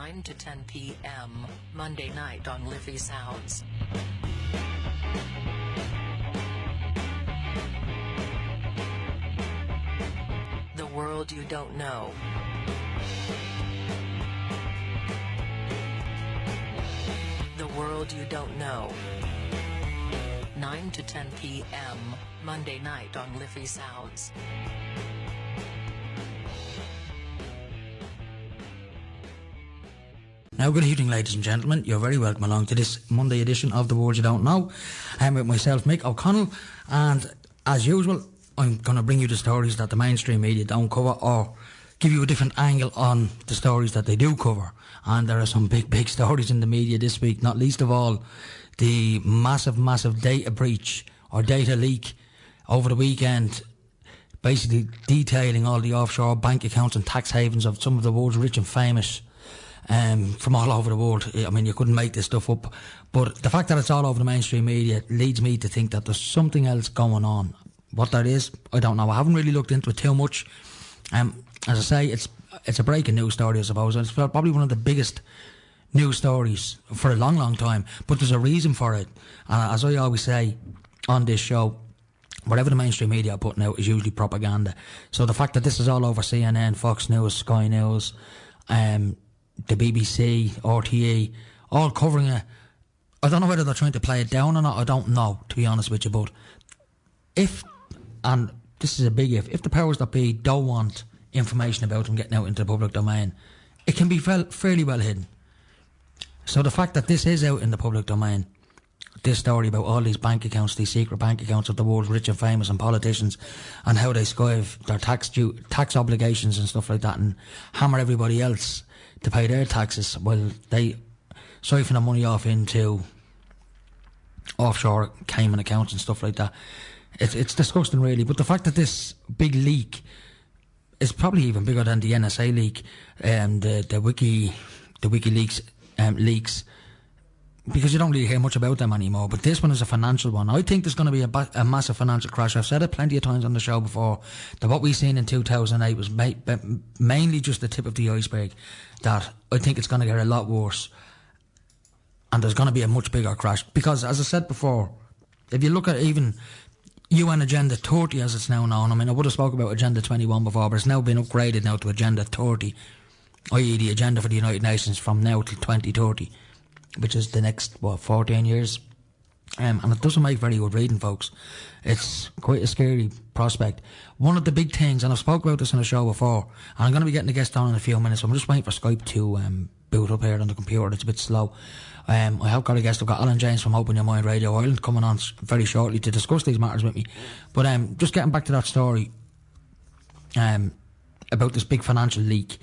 9 to 10 p.m. Monday night on Liffey Sounds. The world you don't know. The world you don't know. 9 to 10 p.m. Monday night on Liffey Sounds. Now, good evening, ladies and gentlemen. You're very welcome along to this Monday edition of The World You Don't Know. I'm with myself, Mick O'Connell, and as usual, I'm going to bring you the stories that the mainstream media don't cover, or give you a different angle on the stories that they do cover. And there are some big stories in the media this week, not least of all the massive data breach or data leak over the weekend, basically detailing all the offshore bank accounts and tax havens of some of the world's rich and famous from all over the world. I mean, you couldn't make this stuff up, but the fact that it's all over the mainstream media leads me to think that there's something else going on. What that is, I don't know. I haven't really looked into it too much. As I say, it's a breaking news story, I suppose, and it's probably one of the biggest news stories for a long time, but there's a reason for it. And as I always say on this show, whatever the mainstream media are putting out is usually propaganda. So the fact that this is all over CNN, Fox News, Sky News, the BBC, RTE, all covering it. I don't know whether they're trying to play it down or not. I don't know, to be honest with you. But if, and this is a big if the powers that be don't want information about them getting out into the public domain, it can be fairly well hidden. So the fact that this is out in the public domain, this story about all these bank accounts, these secret bank accounts of the world's rich and famous and politicians, and how they skive their tax obligations and stuff like that, and hammer everybody else to pay their taxes while they siphon the money off into offshore Cayman accounts and stuff like that. It's disgusting, really. But the fact that this big leak is probably even bigger than the NSA leak and the WikiLeaks leaks, because you don't really hear much about them anymore. But this one is a financial one. I think there's going to be a massive financial crash. I've said it plenty of times on the show before, that what we've seen in 2008 was mainly just the tip of the iceberg, that I think it's going to get a lot worse, and there's going to be a much bigger crash. Because, as I said before, if you look at even UN Agenda 30 as it's now known, I mean, I would have spoke about Agenda 21 before, but it's now been upgraded now to Agenda 30, i.e. the agenda for the United Nations from now till 2030, which is the next, 14 years. And it doesn't make very good reading, folks. It's quite a scary prospect. One of the big things, and I've spoke about this on the show before, and I'm going to be getting a guest on in a few minutes, so I'm just waiting for Skype to boot up here on the computer. It's a bit slow. I have got a guest. I've got Alan James from Open Your Mind Radio Ireland coming on very shortly to discuss these matters with me. But just getting back to that story about this big financial leak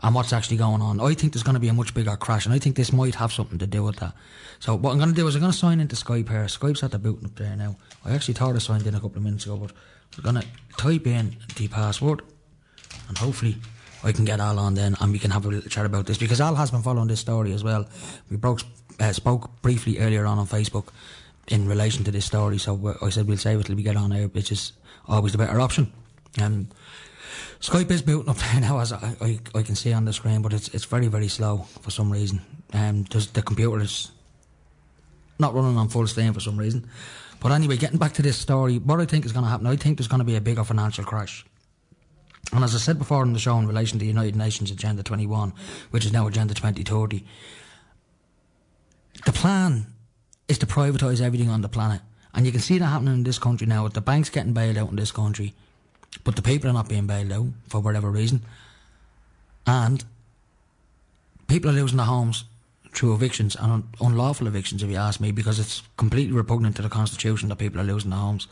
and what's actually going on, I think there's going to be a much bigger crash, and I think this might have something to do with that. So what I'm going to do is I'm going to sign into Skype here. Skype's at the booting up there now. I actually thought I signed in a couple of minutes ago, but I'm going to type in the password, and hopefully I can get Al on then, and we can have a little chat about this, because Al has been following this story as well. We spoke briefly earlier on Facebook in relation to this story, so I said we'll save it till we get on air, which is always the better option. Skype is booting up there now, as I can see on the screen, but it's very slow for some reason. The computer is not running on full steam for some reason. But anyway, getting back to this story, what I think is going to happen, I think there's going to be a bigger financial crash. And as I said before in the show in relation to the United Nations Agenda 21, which is now Agenda 2030, the plan is to privatise everything on the planet. And you can see that happening in this country now, with the banks getting bailed out in this country, but the people are not being bailed out for whatever reason, and people are losing their homes through evictions, and unlawful evictions, if you ask me, because it's completely repugnant to the Constitution that people are losing their homes.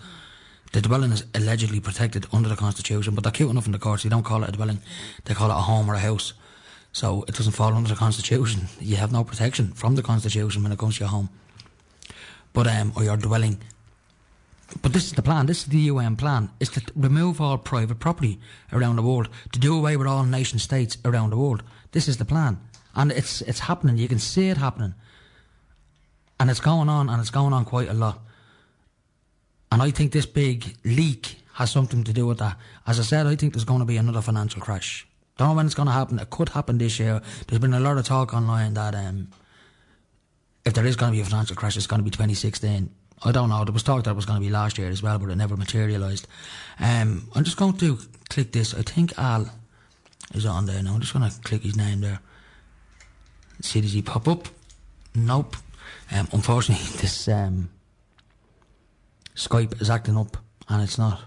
The dwelling is allegedly protected under the Constitution, but they're cute enough in the courts, they don't call it a dwelling, they call it a home or a house. So it doesn't fall under the Constitution. You have no protection from the Constitution when it comes to your home, but or your dwelling. But this is the plan, this is the UN plan, is to remove all private property around the world, to do away with all nation states around the world. This is the plan, and it's happening. You can see it happening, and it's going on, and it's going on quite a lot. And I think this big leak has something to do with that. As I said, I think there's going to be another financial crash. Don't know when it's going to happen. It could happen this year. There's been a lot of talk online that if there is going to be a financial crash, it's going to be 2016. I don't know. There was talk that it was going to be last year as well, but it never materialised. I'm just going to click this. I think Al is on there now. I'm just going to click his name there. See, does he pop up? Nope. Unfortunately, this Skype is acting up and it's not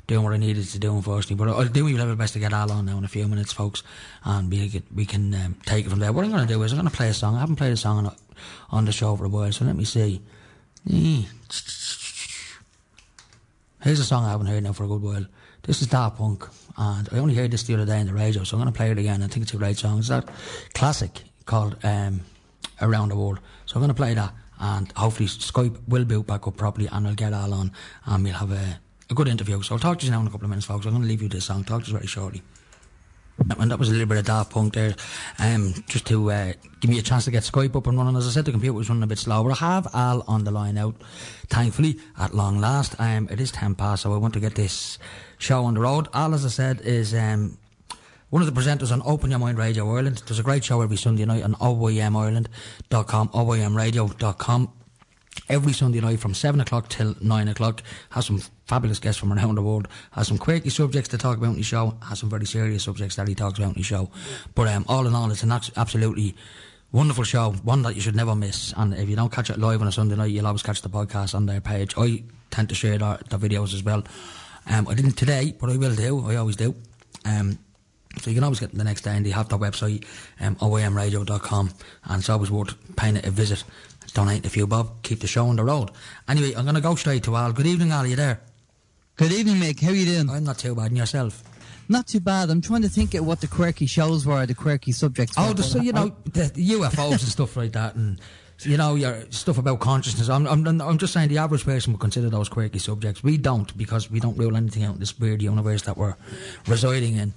doing what I needed to do, unfortunately. But I'll do my level best to get Al on now in a few minutes, folks, and we can take it from there. What I'm going to do is I'm going to play a song. I haven't played a song on the show for a while, so let me see. Here's a song I haven't heard now for a good while. This is Daft Punk, and I only heard this the other day on the radio, so I'm going to play it again. I think it's a great song. It's that classic called Around the World. So I'm going to play that, and hopefully Skype will boot back up properly, and I'll get Al on, and we'll have a good interview. So I'll talk to you now in a couple of minutes, folks. I'm going to leave you this song. Talk to you very shortly. And that was a little bit of Daft Punk there, just to give me a chance to get Skype up and running. As I said, the computer was running a bit slow, but I have Al on the line out, thankfully, at long last. It is 10 past, so I want to get this show on the road. Al, as I said, is one of the presenters on Open Your Mind Radio Ireland. There's a great show every Sunday night on OYMIreland.com, OYMRadio.com. Every Sunday night from 7 o'clock till 9 o'clock. Has some fabulous guests from around the world. Has some quirky subjects to talk about in the show. Has some very serious subjects that he talks about in the show. But all in all, it's an absolutely wonderful show. One that you should never miss. And if you don't catch it live on a Sunday night, you'll always catch the podcast on their page. I tend to share the videos as well. I didn't today, but I will do. I always do. So you can always get them the next day, and they have their website, OYMRadio.com, and it's always worth paying it a visit. Donate a few bob, keep the show on the road. Anyway, I'm going to go straight to Al. Good evening, Al, are you there? Good evening, Mick. How are you doing? I'm not too bad, and yourself? Not too bad. I'm trying to think of what the quirky shows were, the quirky subjects were. Oh, so you know, the UFOs and stuff like that, and you know, your stuff about consciousness. I'm just saying the average person would consider those quirky subjects. We don't, because we don't rule anything out in this weird universe that we're residing in.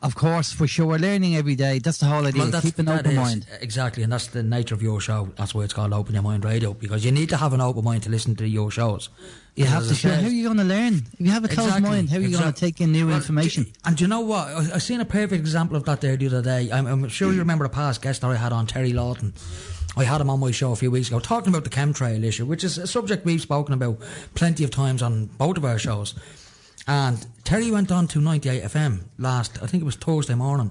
Of course, for sure. We're learning every day. That's the whole idea. Keep an open mind. Exactly, and that's the nature of your show. That's why it's called Open Your Mind Radio, because you need to have an open mind to listen to your shows. You have to. How are you going to learn? If you have a closed mind, how are you going to take in new information? And you know what? I seen a perfect example of that there the other day. I'm sure you remember a past guest that I had on, Terry Lawton. I had him on my show a few weeks ago talking about the chemtrail issue, which is a subject we've spoken about plenty of times on both of our shows. And Terry went on to 98 FM last, I think it was Thursday morning.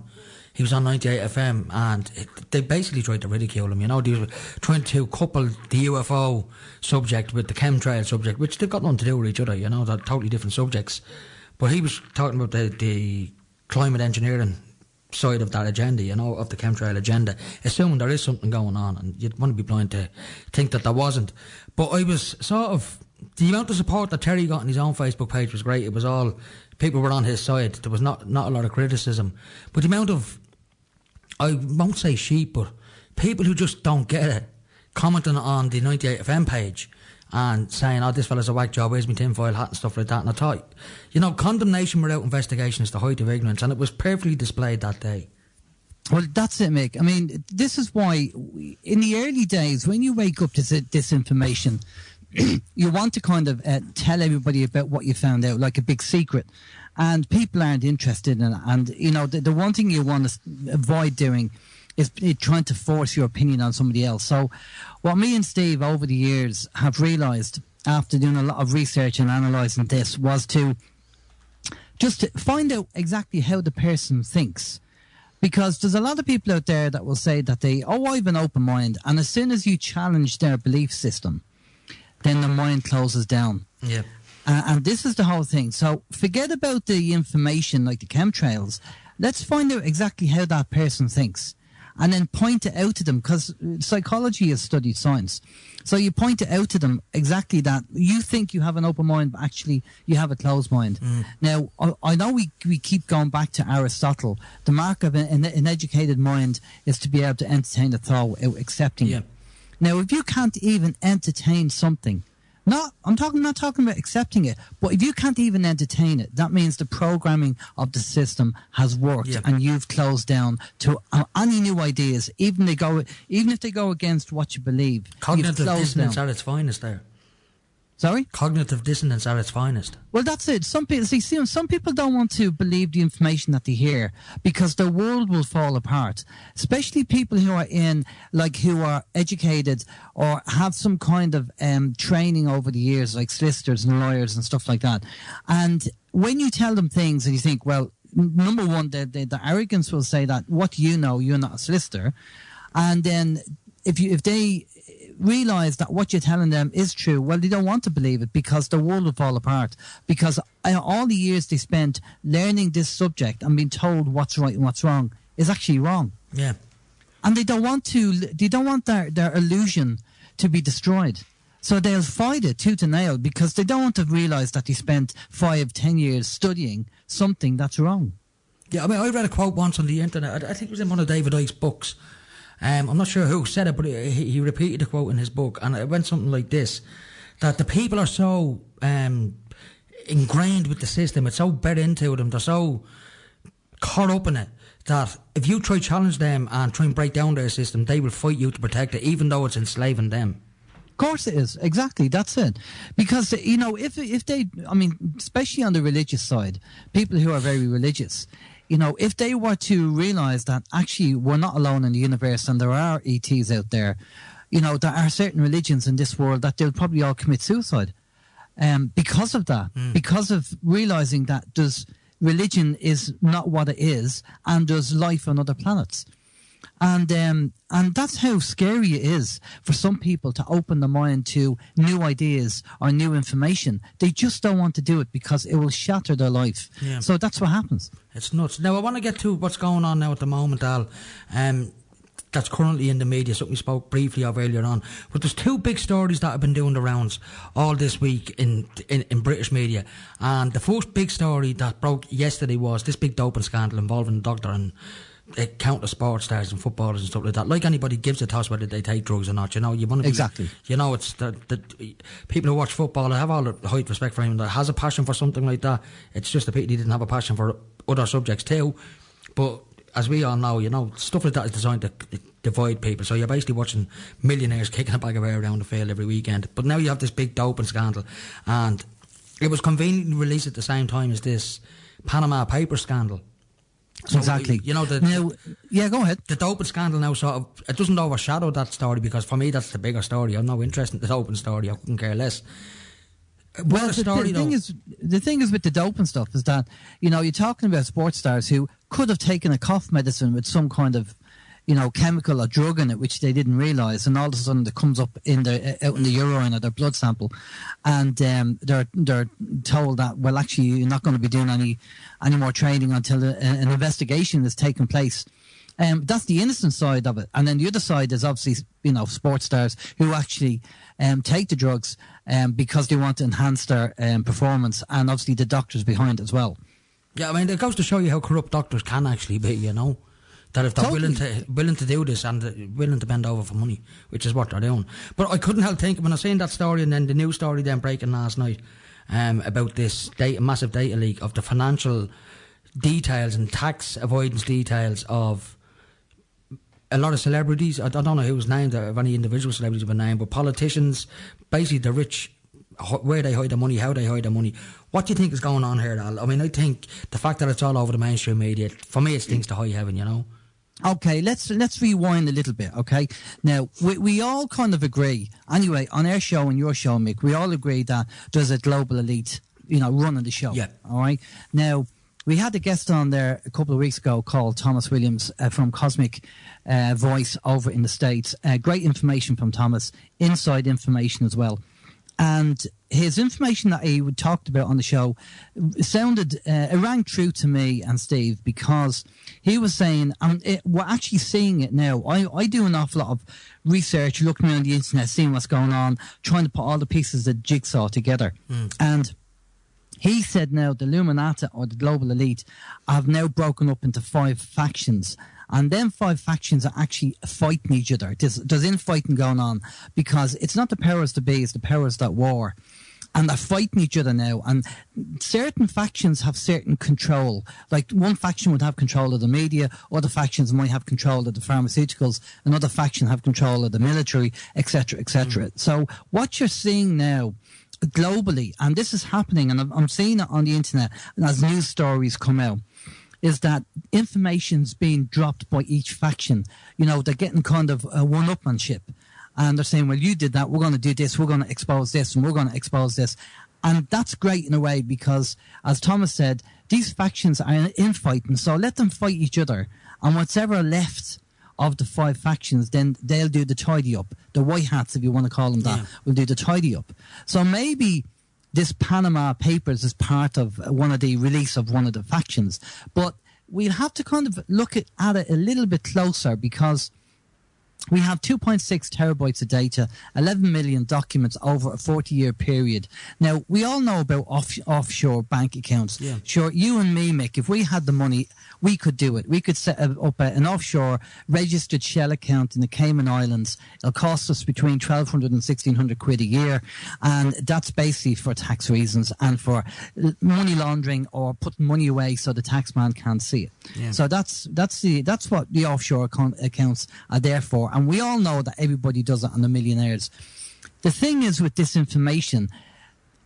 He was on 98 FM, and they basically tried to ridicule him. You know, they were trying to couple the UFO subject with the chemtrail subject, which they've got nothing to do with each other. You know, they're totally different subjects. But he was talking about the climate engineering side of that agenda, you know, of the chemtrail agenda, assuming there is something going on, and you'd want to be blind to think that there wasn't. But I was sort of, the amount of support that Terry got on his own Facebook page was great. It was all, people were on his side. There was not a lot of criticism. But the amount of, I won't say sheep, but people who just don't get it, commenting on the 98 FM page and saying, oh, this fella's a whack job, where's my tinfoil hat and stuff like that. And I thought, you know, condemnation without investigation is the height of ignorance, and it was perfectly displayed that day. Well, that's it, Mick. I mean, this is why, in the early days, when you wake up to this information, you want to kind of tell everybody about what you found out, like a big secret. And people aren't interested in it. And, you know, the one thing you want to avoid doing is trying to force your opinion on somebody else. So what me and Steve over the years have realised after doing a lot of research and analysing this was to just to find out exactly how the person thinks. Because there's a lot of people out there that will say that I have an open mind, and as soon as you challenge their belief system, then the mind closes down. Yeah. And this is the whole thing. So forget about the information like the chemtrails. Let's find out exactly how that person thinks, and then point it out to them, because psychology has studied science. So you point it out to them exactly that you think you have an open mind, but actually you have a closed mind. Now, I know we keep going back to Aristotle. The mark of an educated mind is to be able to entertain a thought without accepting it. Now, if you can't even entertain something, I'm not talking about accepting it, but if you can't even entertain it, that means the programming of the system has worked, and you've closed down to any new ideas, even if they go against what you believe. Cognitive dissonance at its finest there. Sorry? Cognitive dissonance at its finest. Well, that's it. Some people don't want to believe the information that they hear because their world will fall apart. Especially people who are educated or have some kind of training over the years, like solicitors and lawyers and stuff like that. And when you tell them things and you think, well, number one, the arrogance will say that, what do you know? You're not a solicitor. And then if they realise that what you're telling them is true, well, they don't want to believe it because the world will fall apart. Because all the years they spent learning this subject and being told what's right and what's wrong is actually wrong. Yeah. And they don't want their illusion to be destroyed. So they'll fight it tooth and nail because they don't want to realise that they spent 5-10 years studying something that's wrong. Yeah, I mean, I read a quote once on the internet. I think it was in one of David Icke's books. I'm not sure who said it, but he repeated the quote in his book, and it went something like this, that the people are so ingrained with the system, it's so bred into them, they're so caught up in it, that if you try to challenge them and try and break down their system, they will fight you to protect it, even though it's enslaving them. Of course it is. Exactly. That's it. Because, if they, especially on the religious side, people who are very religious, if they were to realise that actually we're not alone in the universe and there are ETs out there, there are certain religions in this world that they'll probably all commit suicide because of that, because of realising that religion is not what it is and there's life on other planets. And that's how scary it is for some people to open their mind to new ideas or new information. They just don't want to do it because it will shatter their life. Yeah. So that's what happens. It's nuts. Now, I want to get to what's going on now at the moment, Al. That's currently in the media, something we spoke briefly of earlier on. But there's two big stories that have been doing the rounds all this week in British media. And the first big story that broke yesterday was this big doping scandal involving a doctor and countless sports stars and footballers and stuff like that. Like anybody gives a toss whether they take drugs or not. You want to be, exactly. It's the people who watch football. I have all the height respect for anyone that has a passion for something like that. It's just a pity he didn't have a passion for other subjects too. But as we all know, stuff like that is designed to divide people. So you're basically watching millionaires kicking a bag of air around the field every weekend. But now you have this big doping scandal, and it was conveniently released at the same time as this Panama Papers scandal. So, exactly. Go ahead. The doping scandal now it doesn't overshadow that story because for me that's the bigger story. I'm no interest in the doping story. I couldn't care less. Well, the thing is with the doping stuff is that, you're talking about sports stars who could have taken a cough medicine with some kind of, chemical or drug in it, which they didn't realise, and all of a sudden it comes up out in the urine or their blood sample, and they're told that, well, actually you're not going to be doing any more training until an investigation is taking place. That's the innocent side of it, and then the other side is obviously sports stars who actually take the drugs because they want to enhance their performance, and obviously the doctors behind as well. Yeah, I mean, it goes to show you how corrupt doctors can actually be, that if they're willing to do this and willing to bend over for money, which is what they're doing. But I couldn't help thinking when I seen that story, and then the news story then breaking last night about this massive data leak of the financial details and tax avoidance details of a lot of celebrities. I don't know who's named, or if any individual celebrities have been named, but politicians, basically the rich, where they hide their money, how they hide their money. What do you think is going on here, Al? I mean, I think the fact that it's all over the mainstream media, for me, it stinks to high heaven, Okay, let's rewind a little bit, okay? Now, we all kind of agree, anyway, on our show and your show, Mick, we all agree that there's a global elite, running the show. Yeah. All right? Now, we had a guest on there a couple of weeks ago called Thomas Williams from Cosmic Voice over in the States. Great information from Thomas, inside information as well. And his information that he talked about on the show sounded, it rang true to me and Steve, because he was saying, we're actually seeing it now. I do an awful lot of research, looking around the internet, seeing what's going on, trying to put all the pieces of the jigsaw together. And he said now the Illuminati, or the global elite, have now broken up into 5 factions. And them 5 factions are actually fighting each other. There's infighting going on, because it's not the powers that be, it's the powers that war. And they're fighting each other now. And certain factions have certain control. Like one faction would have control of the media, other factions might have control of the pharmaceuticals, another faction have control of the military, etc., etc. So what you're seeing now globally, and this is happening, and I'm seeing it on the internet, and as news stories come out, is that information's being dropped by each faction. You know, they're getting kind of a one-upmanship. And they're saying, well, you did that, we're going to do this, we're going to expose this, and we're going to expose this. And that's great in a way because, as Thomas said, these factions are infighting, so let them fight each other. And what's ever left of the 5 factions, then they'll do the tidy up. The white hats, if you want to call them that, will do the tidy up. So maybe this Panama Papers is part of one of the release of one of the factions. But we'll have to kind of look at it a little bit closer because we have 2.6 terabytes of data, 11 million documents over a 40-year period. Now, we all know about offshore bank accounts. Yeah. Sure, you and me, Mick, if we had the money, we could do it. We could set up an offshore registered shell account in the Cayman Islands. It'll cost us between 1,200 and 1,600 quid a year. And that's basically for tax reasons and for money laundering or putting money away so the taxman can't see it. Yeah. So that's what the offshore accounts are there for. And we all know that everybody does it on the millionaires. The thing is with this information,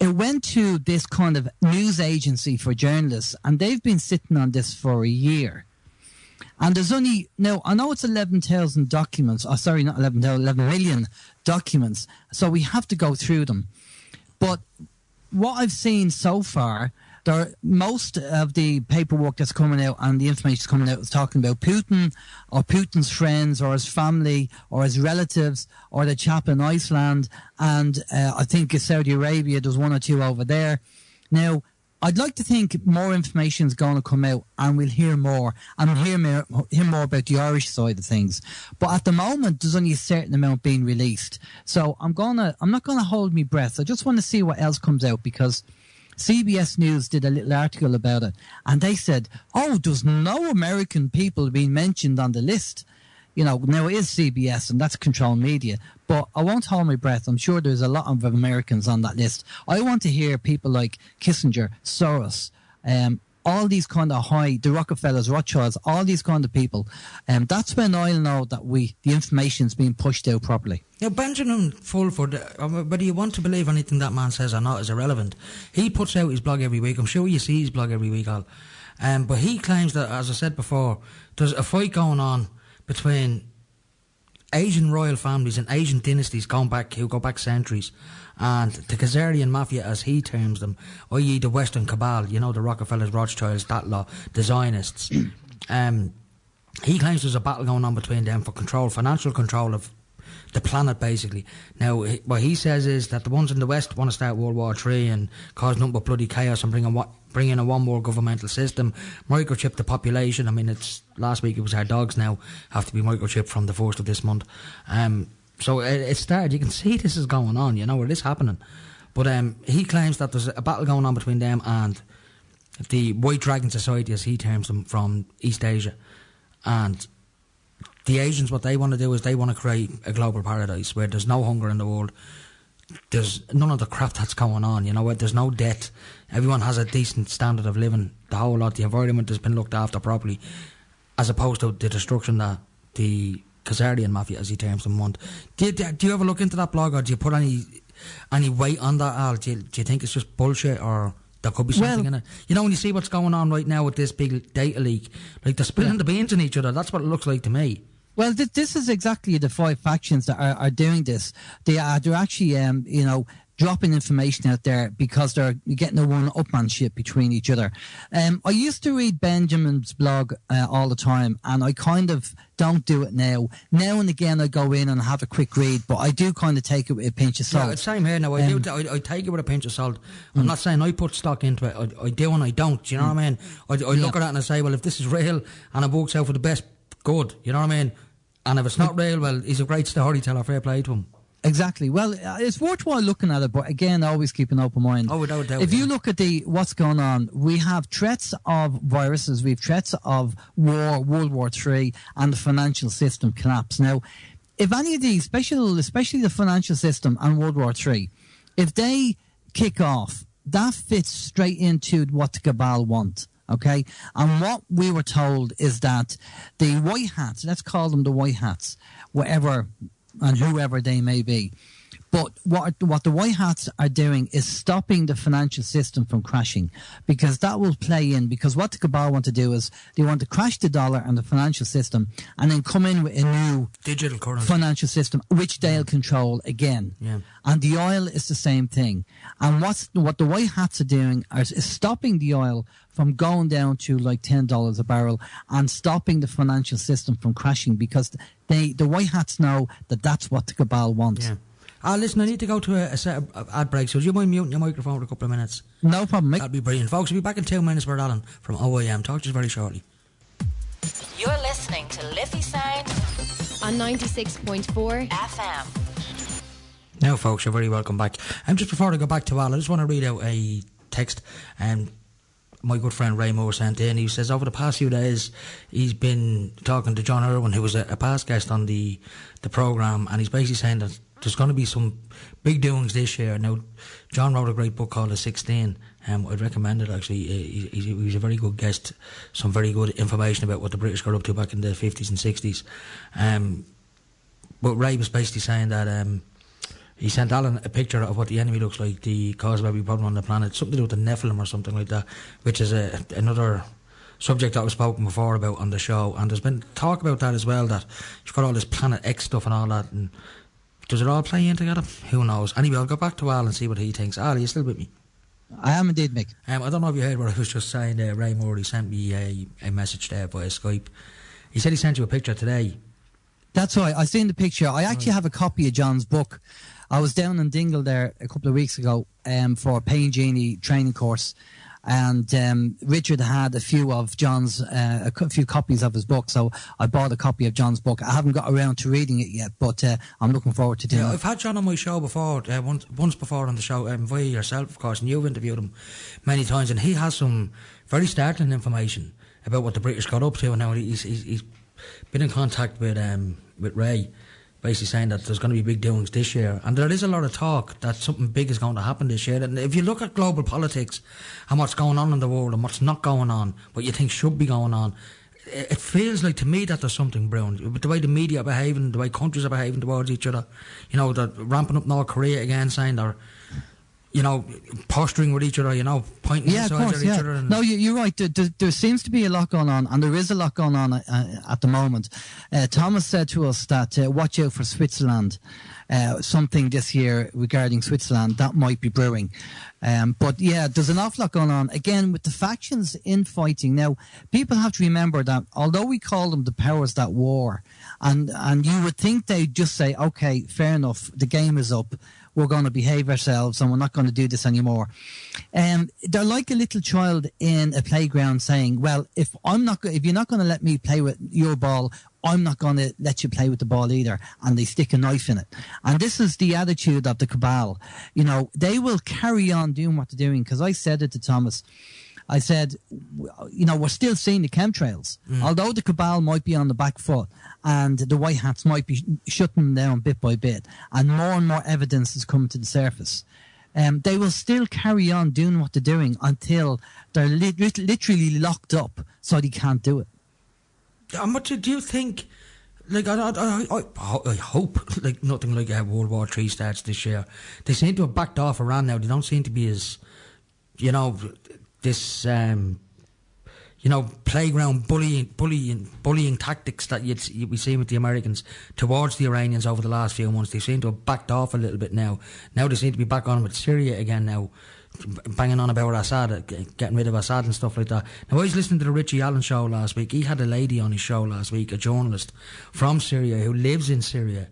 it went to this kind of news agency for journalists, and they've been sitting on this for a year. And there's only, now, I know it's 11,000 documents, oh, sorry, not 11,000, 11 million documents, so we have to go through them. But what I've seen so far, most of the paperwork that's coming out and the information that's coming out is talking about Putin or Putin's friends or his family or his relatives or the chap in Iceland and I think Saudi Arabia, there's 1 or 2 over there. Now, I'd like to think more information is going to come out and we'll hear more and hear more about the Irish side of things. But at the moment, there's only a certain amount being released. So I'm not going to hold my breath. I just want to see what else comes out because CBS News did a little article about it, and they said, oh, there's no American people being mentioned on the list. You know, now it is CBS, and that's Control Media, but I won't hold my breath. I'm sure there's a lot of Americans on that list. I want to hear people like Kissinger, Soros, all these kind of the Rockefellers, Rothschilds, all these kind of people. That's when I'll know that the information's being pushed out properly. Yeah, Benjamin Fulford, whether you want to believe anything that man says or not is irrelevant. He puts out his blog every week. I'm sure you see his blog every week, Al. But he claims that, as I said before, there's a fight going on between Asian royal families and Asian dynasties who go back centuries, and the Khazarian mafia, as he terms them, i.e. the Western cabal, you know, the Rockefellers, Rothschilds, that lot, the Zionists. He claims there's a battle going on between them for financial control of the planet, basically. Now, what he says is that the ones in the West want to start World War III and cause nothing but bloody chaos and bring in a one world governmental system, microchip the population. I mean, last week it was our dogs now have to be microchipped from the 1st of this month. So it started. You can see this is going on, you know, it is happening. But he claims that there's a battle going on between them and the White Dragon Society, as he terms them, from East Asia. And the Asians, what they want to do is they want to create a global paradise where there's no hunger in the world. There's none of the crap that's going on, you know, where there's no debt. Everyone has a decent standard of living. The whole lot, the environment has been looked after properly, as opposed to the destruction that the Khazarian mafia, as he terms them, want. Do you ever look into that blog, or do you put any weight on that, Al? Do you think it's just bullshit, or there could be something in it? You know, when you see what's going on right now with this big data leak, like they're spilling the beans on each other. That's what it looks like to me. Well, this is exactly the 5 factions that are doing this. They're actually, dropping information out there because they're getting a one-upmanship between each other. I used to read Benjamin's blog all the time, and I kind of don't do it now. Now and again, I go in and have a quick read, but I do kind of take it with a pinch of salt. Yeah, same here now. I take it with a pinch of salt. I'm not saying I put stock into it. I do and I don't. Do you know what I mean? I look at it and I say, well, if this is real and it works out for the best, good. You know what I mean? And if it's not real, well, he's a great storyteller. Fair play to him. Exactly. Well, it's worthwhile looking at it, but again, always keep an open mind. Oh, without doubt. If you look at what's going on, we have threats of viruses, we have threats of war, World War III, and the financial system collapse. Now, if any of these, especially the financial system and World War III, if they kick off, that fits straight into what the cabal want. Okay, and what we were told is that the white hats, let's call them the white hats, whatever and whoever they may be, But what the white hats are doing is stopping the financial system from crashing, because that will play in. Because what the cabal want to do is they want to crash the dollar and the financial system, and then come in with a new digital currency financial system, which they'll control again. Yeah. And the oil is the same thing. And what the white hats are doing is stopping the oil from going down to like $10 a barrel, and stopping the financial system from crashing, because the white hats know that that's what the cabal wants. Yeah. Listen, I need to go to a set of ad breaks, so would you mind muting your microphone for a couple of minutes? No problem, Mick. That'd be brilliant. Folks, we'll be back in 2 minutes with Alan from OYM. Talk to you very shortly. You're listening to Liffey Sound on 96.4 FM. Now, folks, you're very welcome back. And just before I go back to Al, I just want to read out a text my good friend Ray Moore sent in. He says over the past few days he's been talking to John Irwin, who was a past guest on the programme, and he's basically saying that there's going to be some big doings this year. Now, John wrote a great book called The 16. I'd recommend it, actually. He's a very good guest, some very good information about what the British got up to back in the 50s and 60s. But Ray was basically saying that he sent Alan a picture of what the enemy looks like, the cause of every problem on the planet, something to do with the Nephilim or something like that, which is another subject that was spoken before about on the show. And there's been talk about that as well, that you've got all this Planet X stuff and all that, and does it all play in together? Who knows? Anyway, I'll go back to Al and see what he thinks. Al, are you still with me? I am indeed, Mick. I don't know if you heard what I was just saying there. Ray Moore, he sent me a message there via Skype. He said he sent you a picture today. That's right, I seen the picture. I actually have a copy of John's book. I was down in Dingle there a couple of weeks ago for a Payne Genie training course, and Richard had a few of John's, a few copies of his book, so I bought a copy of John's book. I haven't got around to reading it yet, but I'm looking forward to doing it. I've had John on my show before, once before on the show, via yourself, of course, and you've interviewed him many times, and he has some very startling information about what the British got up to, and now he's been in contact with Ray, basically saying that there's going to be big doings this year, and there is a lot of talk that something big is going to happen this year. And if you look at global politics and what's going on in the world and what's not going on, what you think should be going on, it feels like to me that there's something brewing. With the way the media are behaving, the way countries are behaving towards each other, you know, they're ramping up North Korea again, saying they're, you know, posturing with each other, you know, pointing missiles at each other. And no, you're right. There seems to be a lot going on, and there is a lot going on at the moment. Thomas said to us that watch out for Switzerland. Something this year regarding Switzerland that might be brewing. But yeah, there's an awful lot going on. Again, with the factions infighting. Now, people have to remember that although we call them the powers that war, and you would think they'd just say, okay, fair enough, the game is up, we're going to behave ourselves and we're not going to do this anymore. They're like a little child in a playground saying, well, if you're not going to let me play with your ball, I'm not going to let you play with the ball either. And they stick a knife in it. And this is the attitude of the cabal. You know, they will carry on doing what they're doing. Because I said it to Thomas. I said, you know, we're still seeing the chemtrails. Although the cabal might be on the back foot and the white hats might be shutting them down bit by bit, and more evidence is coming to the surface, they will still carry on doing what they're doing until they're literally locked up so they can't do it. And what do you think? Like, I hope like nothing like World War III starts this year. They seem to have backed off Iran now. They don't seem to be as, you know, this you know, playground bullying tactics that we see with the Americans towards the Iranians over the last few months. They seem to have backed off a little bit now. Now they seem to be back on with Syria again now, banging on about Assad, getting rid of Assad and stuff like that. Now, I was listening to the Richie Allen show last week. He had a lady on his show last week, a journalist from Syria who lives in Syria,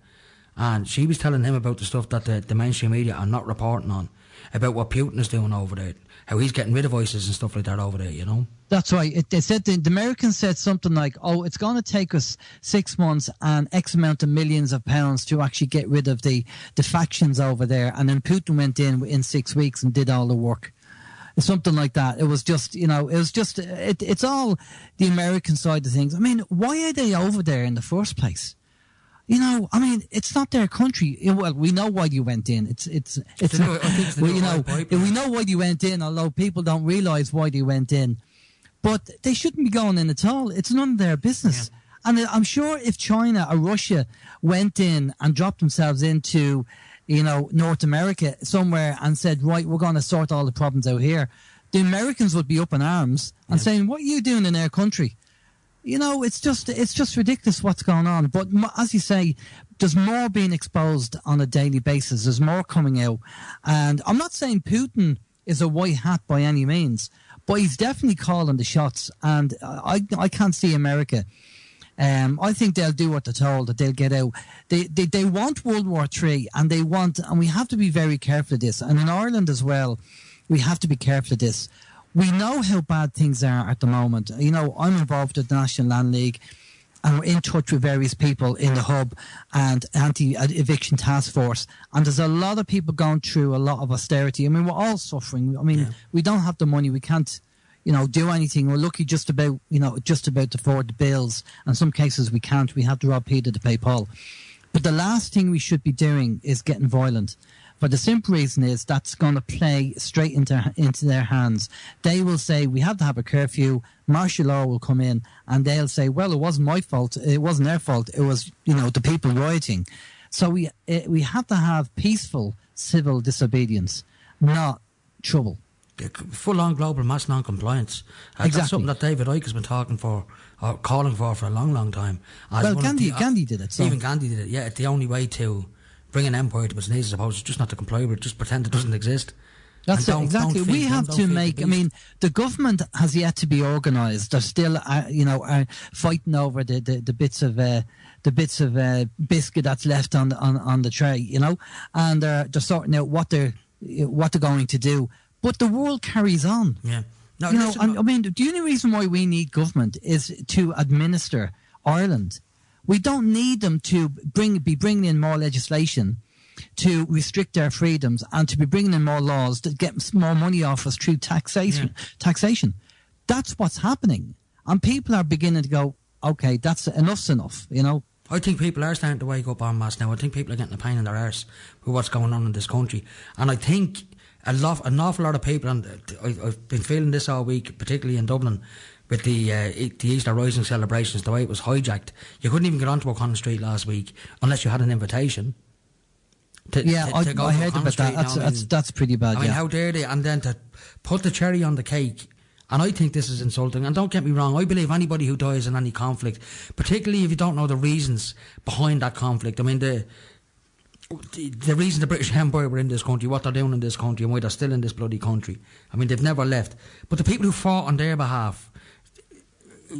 and she was telling him about the stuff that the mainstream media are not reporting on, about what Putin is doing over there, how he's getting rid of ISIS and stuff like that over there, you know? That's right. They said the Americans said something like, oh, it's going to take us 6 months and X amount of millions of pounds to actually get rid of the factions over there. And then Putin went in 6 weeks and did all the work. Something like that. It was just, you know, it's all the American side of things. I mean, why are they over there in the first place? You know, I mean, it's not their country. Well, we know why you went in. We know why you went in, although people don't realise why they went in. But they shouldn't be going in at all. It's none of their business. Yeah. And I'm sure if China or Russia went in and dropped themselves into North America somewhere and said, right, we're going to sort all the problems out here, the Americans would be up in arms and saying, what are you doing in their country? It's just ridiculous what's going on. But as you say, there's more being exposed on a daily basis. There's more coming out. And I'm not saying Putin is a white hat by any means, but he's definitely calling the shots. And I can't see America. I think they'll do what they're told, that they'll get out. They want World War III, and we have to be very careful of this. And in Ireland as well, we have to be careful of this. We know how bad things are at the moment. I'm involved with the National Land League, and we're in touch with various people in the hub and anti-eviction task force. And there's a lot of people going through a lot of austerity. I mean, we're all suffering. I mean, we don't have the money. We can't, do anything. We're lucky just about to afford the bills. In some cases, we can't. We have to rob Peter to pay Paul. But the last thing we should be doing is getting violent. For the simple reason is that's going to play straight into their hands. They will say, we have to have a curfew. Martial law will come in, and they'll say, well, it wasn't my fault. It wasn't their fault. It was, the people rioting. So we have to have peaceful civil disobedience, not trouble. Full-on global mass non-compliance. Exactly. That's something that David Icke has been calling for a long, long time. Well, Gandhi did it. So. Even Gandhi did it, yeah. It's the only way to bring an empire to its knees, I suppose, is just not to comply with it, just pretend it doesn't exist. That's it, exactly. We have to make, the government has yet to be organised. They're still, fighting over the bits of biscuit that's left on the tray, and they're sorting out what they're going to do. But the world carries on. Yeah. No, the only reason why we need government is to administer Ireland. We don't need them to be bringing in more legislation to restrict our freedoms and to be bringing in more laws that get more money off us through taxation. Yeah. Taxation. That's what's happening. And people are beginning to go, okay, enough's enough, I think people are starting to wake up en masse now. I think people are getting a pain in their arse with what's going on in this country. And I think an awful lot of people, and I've been feeling this all week, particularly in Dublin, with the Easter Rising celebrations, the way it was hijacked. You couldn't even get onto O'Connell Street last week unless you had an invitation. I heard about that. That's pretty bad. I mean, how dare they? And then to put the cherry on the cake. And I think this is insulting. And don't get me wrong, I believe anybody who dies in any conflict, particularly if you don't know the reasons behind that conflict. I mean, the reason the British Empire were in this country, what they're doing in this country, and why they're still in this bloody country. I mean, they've never left. But the people who fought on their behalf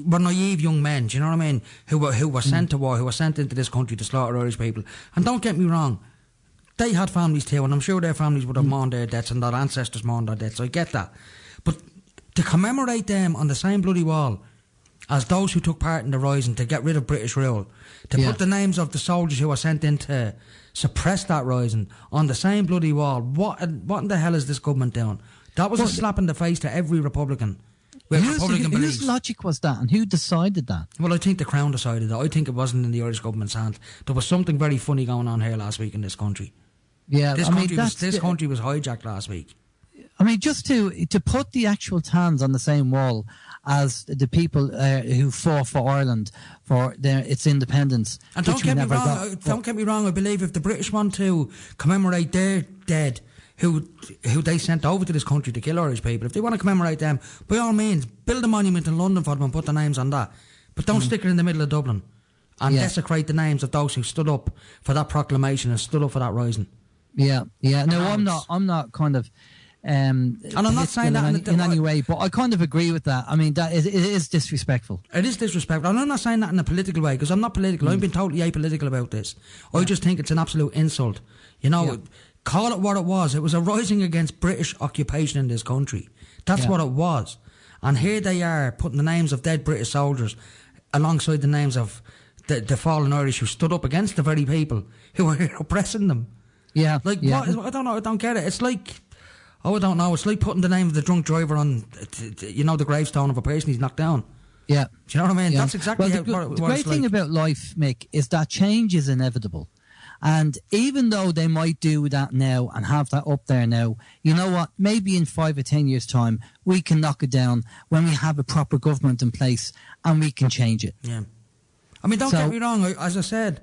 were naive young men, do you know what I mean? Who were sent to war, who were sent into this country to slaughter Irish people. And don't get me wrong, they had families too, and I'm sure their families would have mourned their deaths and their ancestors mourned their deaths. I get that. But to commemorate them on the same bloody wall as those who took part in the rising to get rid of British rule, to put the names of the soldiers who were sent in to suppress that rising on the same bloody wall, what in the hell is this government doing? That was a slap in the face to every Republican. Whose logic was that, and who decided that? Well, I think the Crown decided that. I think it wasn't in the Irish government's hand. There was something very funny going on here last week in this country. Yeah, this country was hijacked last week. I mean, just to put the actual tans on the same wall as the people who fought for Ireland for its independence. And don't get me wrong. I believe if the British want to commemorate their dead, who they sent over to this country to kill Irish people, if they want to commemorate them, by all means, build a monument in London for them and put their names on that. But don't stick it in the middle of Dublin and desecrate the names of those who stood up for that proclamation and stood up for that rising. Yeah. No, I'm not kind of. And I'm not saying that in any way, but I kind of agree with that. I mean, it is disrespectful. It is disrespectful. And I'm not saying that in a political way, because I'm not political. I've been totally apolitical about this. I just think it's an absolute insult. Call it what it was. It was a rising against British occupation in this country. That's what it was. And here they are putting the names of dead British soldiers alongside the names of the fallen Irish who stood up against the very people who were oppressing them. Yeah. What? I don't know. I don't get it. It's like... I don't know. It's like putting the name of the drunk driver on, the gravestone of a person he's knocked down. Yeah. Do you know what I mean? Yeah. That's exactly what the great thing about life, Mick, is that change is inevitable. And even though they might do that now and have that up there now, you know what? Maybe in 5 or 10 years' time, we can knock it down when we have a proper government in place and we can change it. Yeah. I mean, don't get me wrong. As I said,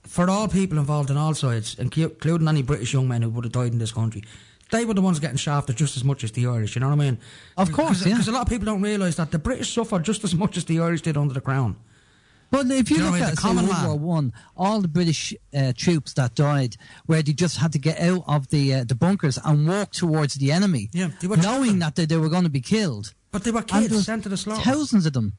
for all people involved on all sides, including any British young men who would have died in this country, they were the ones getting shafted just as much as the Irish, you know what I mean? Of course, Because a lot of people don't realise that the British suffered just as much as the Irish did under the Crown. But if you know look what I mean? at The say, common World man. War One, all the British troops that died, where they just had to get out of the bunkers and walk towards the enemy, Yeah, they were knowing children. that they were going to be killed. But they were And kids there was sent to the slaughter. thousands of them.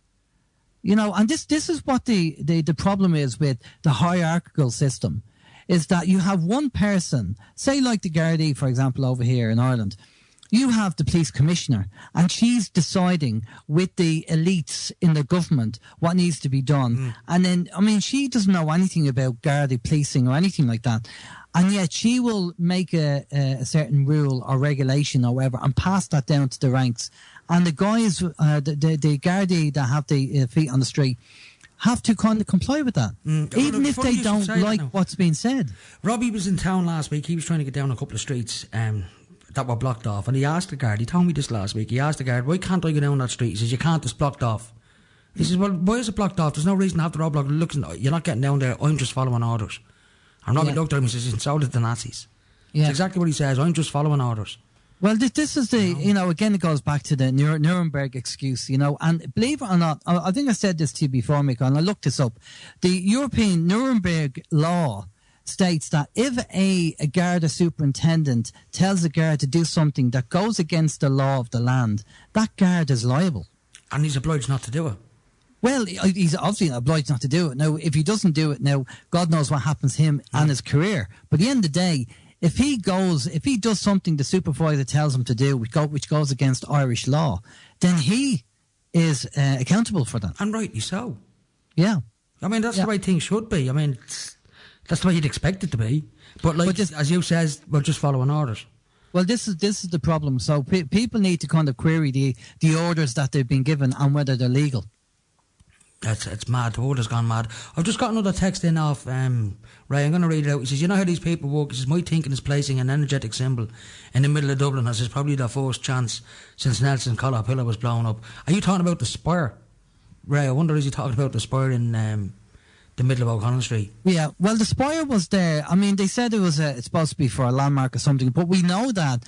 You know, and this is what the problem is with the hierarchical system, is that you have one person, say like the Gardaí, for example, over here in Ireland. You have the police commissioner, and she's deciding with the elites in the government what needs to be done. And then, I mean, she doesn't know anything about Gardaí policing or anything like that. And yet she will make a certain rule or regulation or whatever and pass that down to the ranks. And the guys, the Gardaí that have the feet on the street, have to kind of comply with that, even Well, if funny they you should don't say that like now. what's being said. Robbie was in town last week. He was trying to get down a couple of streets that were blocked off. And he asked the guard, he told me this last week, he asked the guard, why can't I go down that street? He says, you can't, it's blocked off. He says, well, why is it blocked off? There's no reason to have the road blocked. Look, you're not getting down there, I'm just following orders. And Robbie looked at him and says, so did the Nazis. Yeah. That's exactly what he says, I'm just following orders. Well, this is the, you know, again, it goes back to the Nuremberg excuse, you know, and believe it or not, I think I said this to you before, Mick, and I looked this up. The European Nuremberg law states that if a Garda superintendent tells a guard to do something that goes against the law of the land, that guard is liable. And he's obliged not to do it. Well, he's obviously obliged not to do it. Now, if he doesn't do it now, God knows what happens to him and his career. But at the end of the day, if he does something the supervisor tells him to do, which goes against Irish law, then he is accountable for that. And rightly so. Yeah. I mean, that's the way things should be. I mean, that's the way you'd expect it to be. But like, as you says, we're just following orders. Well, this is the problem. So people need to kind of query the orders that they've been given and whether they're legal. It's mad. The world has gone mad. I've just got another text in off Ray. I'm going to read it out. He says, you know how these people work? He says, my thinking is placing an energetic symbol in the middle of Dublin as is probably their first chance since Nelson Collapilla was blown up. Are you talking about the spire, Ray? I wonder, is he talking about the spire in the middle of O'Connell Street? Yeah. Well, the spire was there. I mean, they said it's supposed to be for a landmark or something, but we know that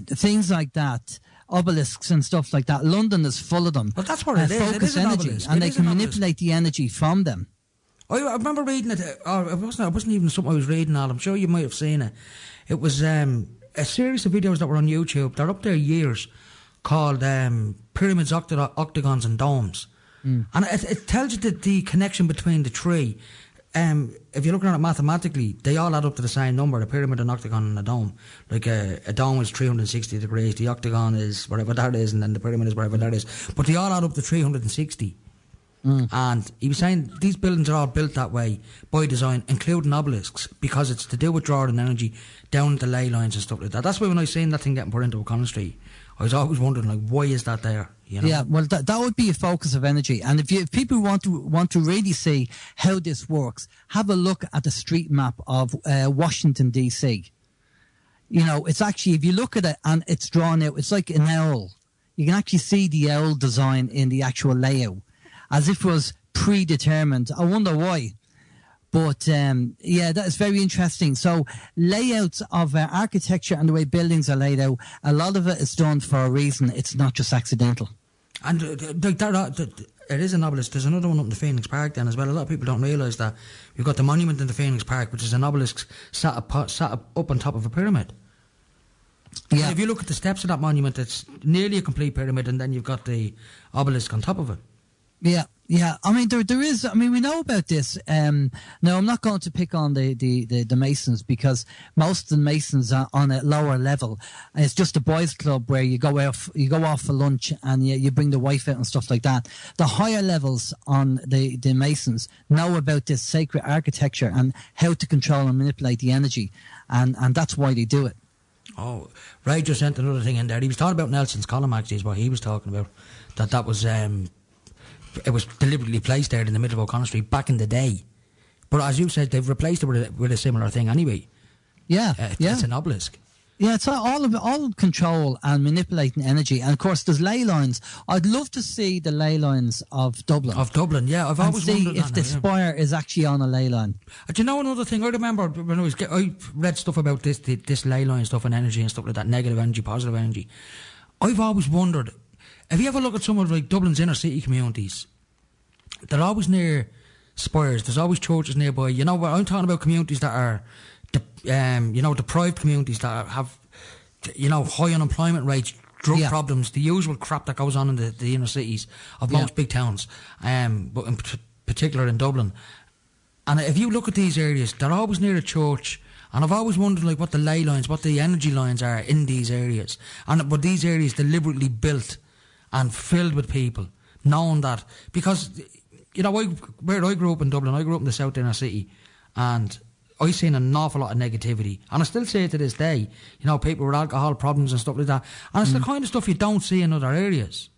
things like that, obelisks and stuff like that, London is full of them. Well, that's what it is. It is an energy, obelisk. and It they is can an obelisk. manipulate the energy from them. I remember reading it, or it wasn't even something I was reading, Al. I'm sure you might have seen it. It was a series of videos that were on YouTube. They're up there years, called Pyramids, Octagons and Domes. And it tells you the connection between the three. If you're looking at it mathematically, they all add up to the same number, a pyramid, an octagon and a dome. Like a dome is 360 degrees, the octagon is whatever that is, and then the pyramid is whatever that is. But they all add up to 360. And he was saying these buildings are all built that way by design, including obelisks, because it's to do with drawing energy down the ley lines and stuff like that. That's why when I seen that thing getting put into O'Connell Street, I was always wondering, like, why is that there? You know? Yeah, well, that would be a focus of energy. And if people want to really see how this works, have a look at the street map of Washington, D.C. You know, it's actually, if you look at it and it's drawn out, it's like an owl. You can actually see the owl design in the actual layout, as if it was predetermined. I wonder why. But, yeah, that is very interesting. So layouts of architecture and the way buildings are laid out, a lot of it is done for a reason. It's not just accidental. And it is an obelisk. There's another one up in the Phoenix Park then as well. A lot of people don't realise that. You've got the monument in the Phoenix Park, which is an obelisk sat up on top of a pyramid. Yeah. And if you look at the steps of that monument, it's nearly a complete pyramid, and then you've got the obelisk on top of it. Yeah, yeah. I mean, there is. I mean, we know about this. Now, I'm not going to pick on the Masons, because most of the Masons are on a lower level. It's just a boys' club where you go off for lunch and you bring the wife out and stuff like that. The higher levels on the Masons know about this sacred architecture and how to control and manipulate the energy, and that's why they do it. Oh, Ray just sent another thing in there. He was talking about Nelson's column, actually, is what he was talking about. That was it was deliberately placed there in the middle of O'Connell Street back in the day. But as you said, they've replaced it with a similar thing anyway. Yeah, It's an obelisk. Yeah, it's all control and manipulating energy. And of course, there's ley lines. I'd love to see the ley lines of Dublin. Of Dublin, yeah. I've always see wondered if the spire is actually on a ley line. Do you know another thing? I remember when I read stuff about this ley line stuff and energy and stuff like that, negative energy, positive energy. I've always wondered, if you ever look at some of like Dublin's inner city communities, they're always near spires. There's always churches nearby. You know, I'm talking about communities that are deprived communities that have, high unemployment rates, drug problems, the usual crap that goes on in the inner cities of most big towns, but in particular in Dublin. And if you look at these areas, they're always near a church. And I've always wondered, like, what the ley lines, what the energy lines are in these areas. But these areas deliberately built and filled with people, knowing that, because, where I grew up in Dublin, I grew up in the south inner city, and I've seen an awful lot of negativity, and I still see it to this day. People with alcohol problems and stuff like that, and it's the kind of stuff you don't see in other areas,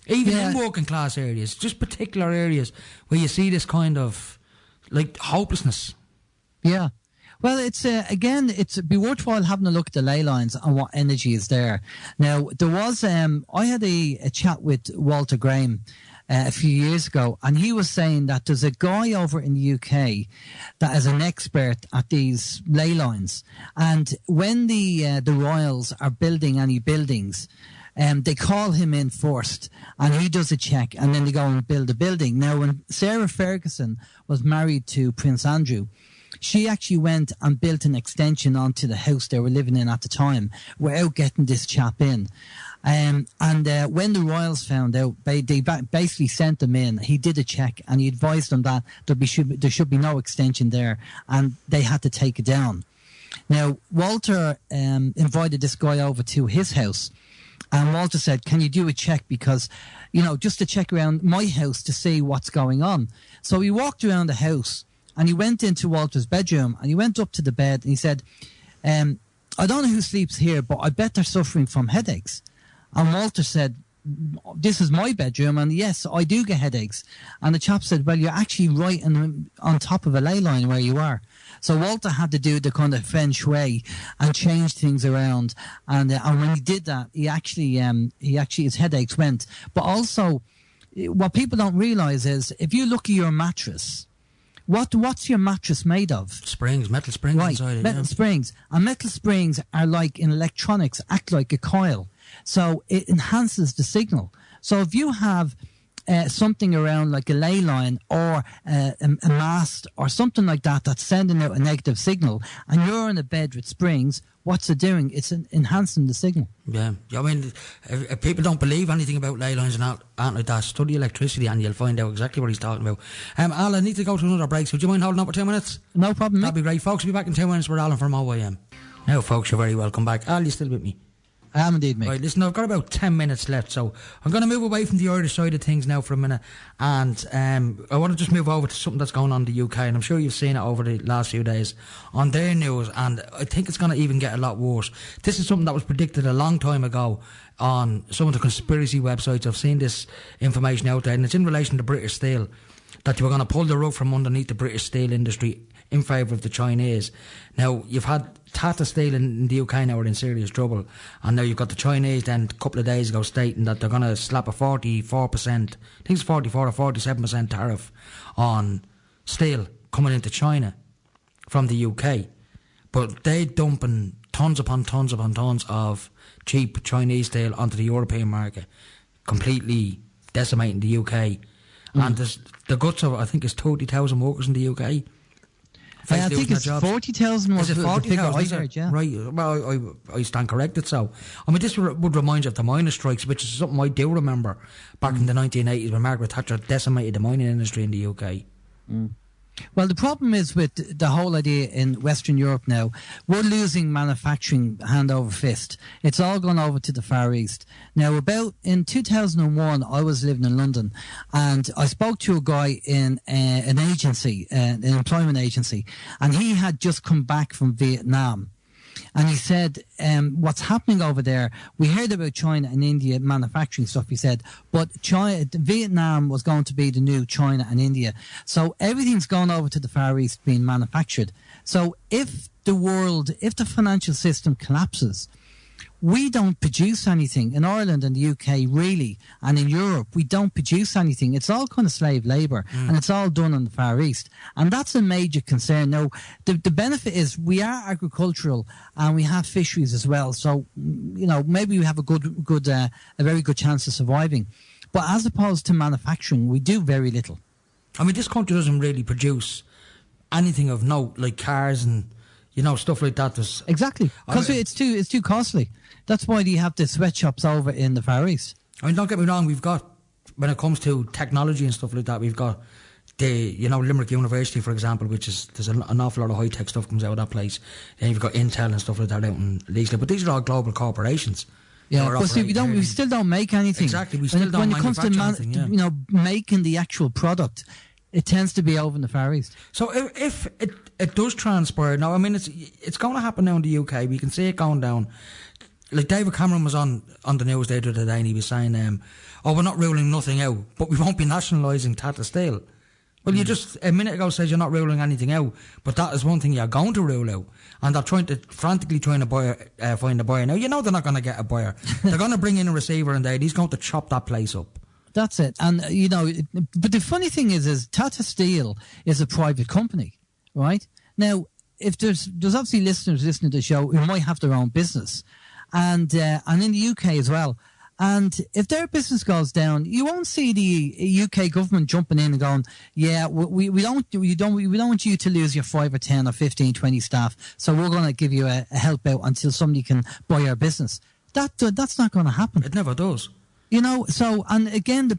even in working class areas, just particular areas where you see this kind of like hopelessness. Yeah. Well, it'd be worthwhile having a look at the ley lines and what energy is there. Now, there was, I had a chat with Walter Graham a few years ago, and he was saying that there's a guy over in the UK that is an expert at these ley lines, and when the royals are building any buildings, they call him in first, and he does a check, and then they go and build a building. Now, when Sarah Ferguson was married to Prince Andrew, she actually went and built an extension onto the house they were living in at the time without getting this chap in. And when the royals found out, they basically sent them in. He did a check, and he advised them that there should be no extension there, and they had to take it down. Now, Walter invited this guy over to his house, and Walter said, can you do a check? Because, just to check around my house to see what's going on. So he walked around the house, and he went into Walter's bedroom, and he went up to the bed, and he said, I don't know who sleeps here, but I bet they're suffering from headaches. And Walter said, this is my bedroom, and yes, I do get headaches. And the chap said, well, you're actually right on top of a ley line where you are. So Walter had to do the kind of feng shui and change things around. And when he did that, he actually his headaches went. But also, what people don't realise is, if you look at your mattress, what's your mattress made of? Springs, metal springs inside it. Metal springs. And metal springs are like, in electronics, act like a coil. So it enhances the signal. So if you have something around like a ley line or a mast or something like that that's sending out a negative signal, and you're in a bed with springs, what's it doing? It's enhancing the signal. Yeah. I mean, if people don't believe anything about ley lines and aren't like that, study electricity and you'll find out exactly what he's talking about. Al, I need to go to another break, so would you mind holding up for 2 minutes? No problem, mate. That'd be great. Folks, we'll be back in 2 minutes with Alan from OYM. Now, folks, you're very welcome back. Al, you still with me? I am indeed, mate. Right, listen, I've got about 10 minutes left, so I'm going to move away from the Irish side of things now for a minute, and I want to just move over to something that's going on in the UK, and I'm sure you've seen it over the last few days on their news, and I think it's going to even get a lot worse. This is something that was predicted a long time ago on some of the conspiracy websites. I've seen this information out there, and it's in relation to British Steel, that you were going to pull the rug from underneath the British steel industry in favour of the Chinese. Now, you've had Tata Steel in the UK now are in serious trouble, and now you've got the Chinese then a couple of days ago stating that they're going to slap a 44%, I think it's 44 or 47% tariff on steel coming into China from the UK. But they're dumping tons upon tons upon tons of cheap Chinese steel onto the European market, completely decimating the UK. And there's the guts of it, I think it's 30,000 workers in the UK. I think it's 40,000 was the figure I heard, yeah. Right, well, I stand corrected, so. I mean, this would remind you of the miners' strikes, which is something I do remember back in the 1980s when Margaret Thatcher decimated the mining industry in the UK. Well, the problem is with the whole idea in Western Europe now, we're losing manufacturing hand over fist. It's all gone over to the Far East. Now, about in 2001, I was living in London, and I spoke to a guy in an agency, an employment agency, and he had just come back from Vietnam. And he said, what's happening over there, we heard about China and India manufacturing stuff, he said, but Vietnam was going to be the new China and India. So everything's gone over to the Far East being manufactured. So if the financial system collapses, we don't produce anything in Ireland and the UK, really, and in Europe we don't produce anything. It's all kind of slave labour, and it's all done in the Far East, and that's a major concern. Now, the benefit is we are agricultural and we have fisheries as well, so maybe we have a very good chance of surviving. But as opposed to manufacturing, we do very little. I mean, this country doesn't really produce anything of note, like cars and stuff like that. Exactly, because it's too costly. That's why you have the sweatshops over in the Far East. I mean, don't get me wrong, we've got, when it comes to technology and stuff like that, we've got the, Limerick University, for example, there's an awful lot of high-tech stuff comes out of that place. And you've got Intel and stuff like that out in Leasley. But these are all global corporations. Yeah, but see, we still don't make anything. Exactly, we still don't manufacture anything, yeah. When it comes to making the actual product, it tends to be over in the Far East. So if it does transpire, now, I mean, it's going to happen now in the UK. We can see it going down. Like David Cameron was on the news there the other day, and he was saying, we're not ruling nothing out, but we won't be nationalising Tata Steel. Well, you just a minute ago said you're not ruling anything out, but that is one thing you're going to rule out. And they're frantically trying to find a buyer. Now, they're not going to get a buyer. They're going to bring in a receiver and he's going to chop that place up. That's it. And, but the funny thing is Tata Steel is a private company, right? Now, if there's obviously listeners listening to the show who might have their own business, and in the UK as well. And if their business goes down, you won't see the UK government jumping in and going, yeah, we don't want you to lose your 5 or 10 or 15, 20 staff, so we're going to give you a help out until somebody can buy our business. That's not going to happen. It never does. So, and again, the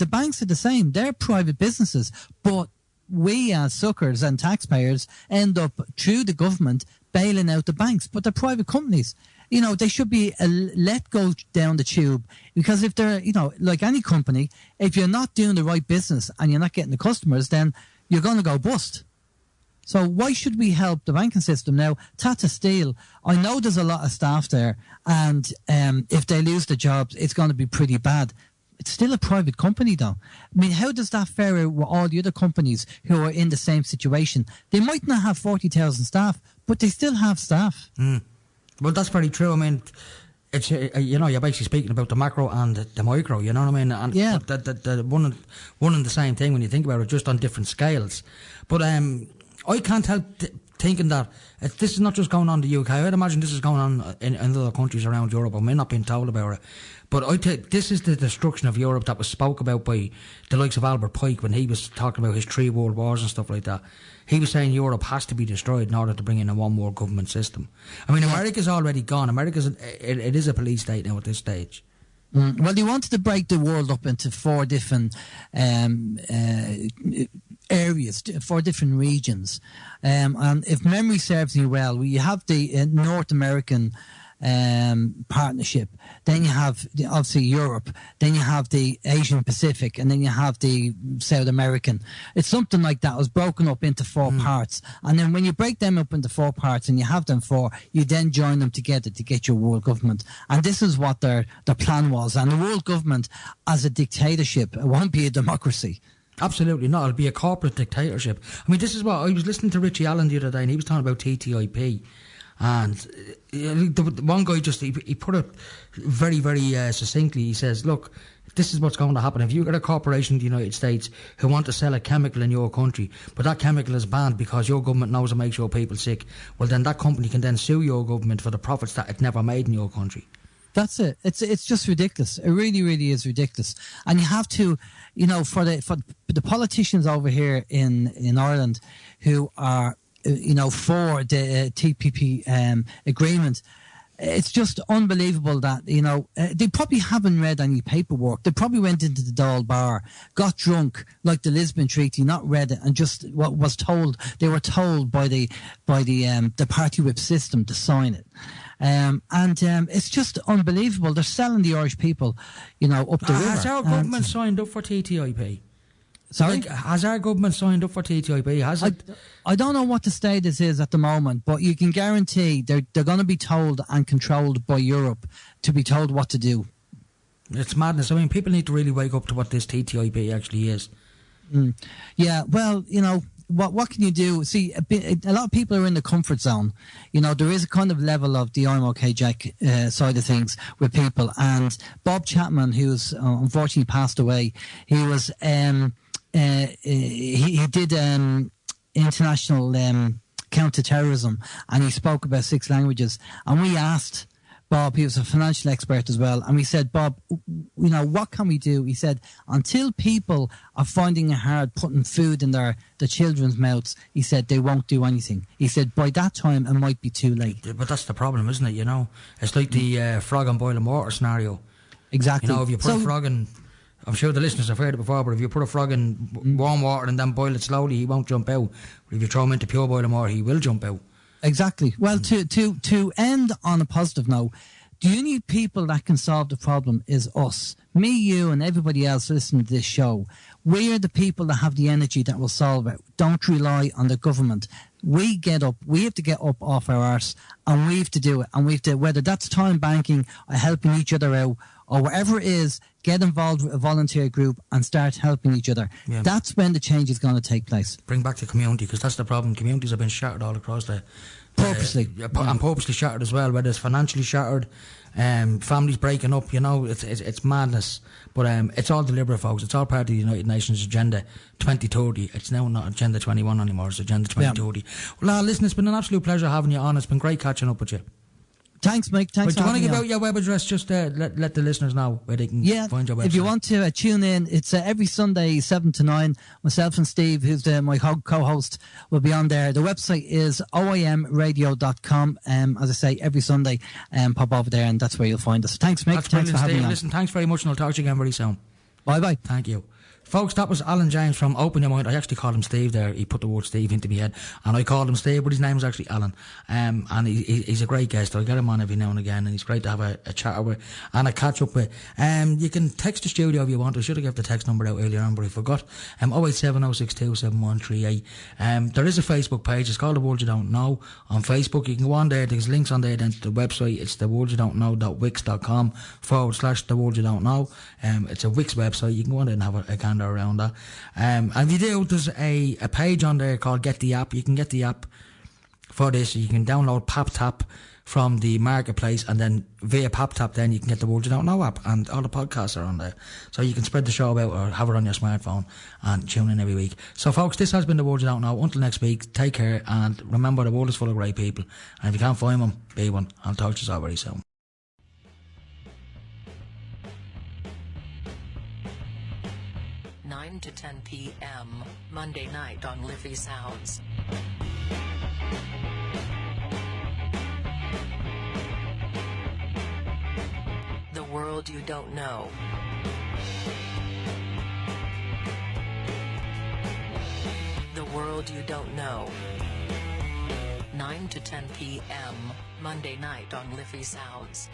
banks are the same. They're private businesses, but we as suckers and taxpayers end up through the government bailing out the banks, but they're private companies. They should be let go down the tube, because if they're, like any company, if you're not doing the right business and you're not getting the customers, then you're going to go bust. So why should we help the banking system? Now, Tata Steel, I know there's a lot of staff there, and if they lose the jobs, it's going to be pretty bad. It's still a private company, though. I mean, how does that fare out with all the other companies who are in the same situation? They might not have 40,000 staff, but they still have staff. Well, that's very true. I mean, it's you're basically speaking about the macro and the micro. You know what I mean? And yeah, the one and the same thing when you think about it, just on different scales. But I can't help thinking that this is not just going on in the UK. I'd imagine this is going on in other countries around Europe. I may not been told about it. But I think this is the destruction of Europe that was spoke about by the likes of Albert Pike when he was talking about his 3 world wars and stuff like that. He was saying Europe has to be destroyed in order to bring in a one world government system. I mean, America's already gone. It is a police state now at this stage. Well, they wanted to break the world up into 4 different areas, 4 different regions. And if memory serves me well, you have the North American partnership, then you have obviously Europe, then you have the Asian Pacific, and then you have the South American. It's something like that. It was broken up into 4 parts, and then when you break them up into 4 parts and you have them 4, you then join them together to get your world government. And this is what their plan was. And the world government as a dictatorship, it won't be a democracy. Absolutely not. It'll be a corporate dictatorship. I mean, this is what I was listening to Richie Allen the other day, and he was talking about TTIP. And the one guy he put it very, very succinctly. He says, look, this is what's going to happen. If you get a corporation in the United States who want to sell a chemical in your country, but that chemical is banned because your government knows it makes your people sick, well, then that company can then sue your government for the profits that it never made in your country. That's it. It's just ridiculous. It really, really is ridiculous. And you have to, for the politicians over here in Ireland who are, for the TPP agreement, it's just unbelievable that, they probably haven't read any paperwork. They probably went into the Dáil bar, got drunk, like the Lisbon Treaty, not read it, and just what was told. They were told by the party whip system to sign it. It's just unbelievable. They're selling the Irish people, up the river. Has our government signed up for TTIP? Sorry? Like, has our government signed up for TTIP? Has it? I don't know what the status is at the moment, but you can guarantee they're going to be told and controlled by Europe to be told what to do. It's madness. I mean, people need to really wake up to what this TTIP actually is. Yeah, well, what can you do? See, a lot of people are in the comfort zone. There is a kind of level of the I'm OK Jack side of things with people. And Bob Chapman, who's unfortunately passed away, he was he did international counter-terrorism, and he spoke about 6 languages. And we asked Bob, he was a financial expert as well, and we said, Bob, what can we do? He said, until people are finding it hard putting food in the children's mouths, he said they won't do anything. He said by that time it might be too late. But that's the problem, isn't it? It's like the frog and boiling water scenario. Exactly. If you put a frog in, I'm sure the listeners have heard it before, but if you put a frog in warm water and then boil it slowly, he won't jump out. But if you throw him into pure boiling water, he will jump out. Exactly. Well, to end on a positive note, the only people that can solve the problem is us. Me, you, and everybody else listening to this show. We are the people that have the energy that will solve it. Don't rely on the government. We have to get up off our arse, and we have to do it. And we have to, whether that's time banking or helping each other out, or whatever it is, get involved with a volunteer group and start helping each other. Yeah. That's when the change is going to take place. Bring back the community, because that's the problem. Communities have been shattered all across purposely. And purposely shattered as well, whether it's financially shattered, families breaking up, it's madness. But it's all deliberate, folks. It's all part of the United Nations Agenda 2030. It's now not Agenda 21 anymore, it's Agenda 2030. Yeah. Well, listen, it's been an absolute pleasure having you on. It's been great catching up with you. Thanks, Mike. Thanks for having me. Do you want to give out your web address? Just let the listeners know where they can find your website. If you want to tune in, it's every Sunday 7 to 9. Myself and Steve, who's my co-host, will be on there. The website is oymradio.com. As I say, every Sunday, pop over there, and that's where you'll find us. Thanks, Mick. Thanks for having me on. Listen, thanks very much, and I'll talk to you again very soon. Bye-bye. Thank you. Folks, that was Alan James from Open Your Mind. I actually called him Steve there. He put the word Steve into my head, and I called him Steve, but his name is actually Alan. And he's a great guest. I get him on every now and again, and he's great to have a chat with and a catch up with. You can text the studio if you want. I should have given the text number out earlier on, but I forgot. 08706271138. There is a Facebook page. It's called The World You Don't Know on Facebook. You can go on there. There's links on there then to the website. It's theworldyoudon'tknow.wix.com/The World You Don't Know. It's a Wix website. You can go on there and have a gander around that. And if you do, there's a page on there called Get the App. You can get the app for this. You can download PapTap from the marketplace, and then via PapTap then you can get the World You Don't Know app, and all the podcasts are on there. So you can spread the show out or have it on your smartphone and tune in every week. So folks, this has been the World You Don't Know. Until next week, take care, and remember, the world is full of great people, and if you can't find them, be one. I'll talk to you all very soon. 9 to 10 p.m. Monday night on Liffey Sounds. The world you don't know. The world you don't know. 9 to 10 p.m. Monday night on Liffey Sounds.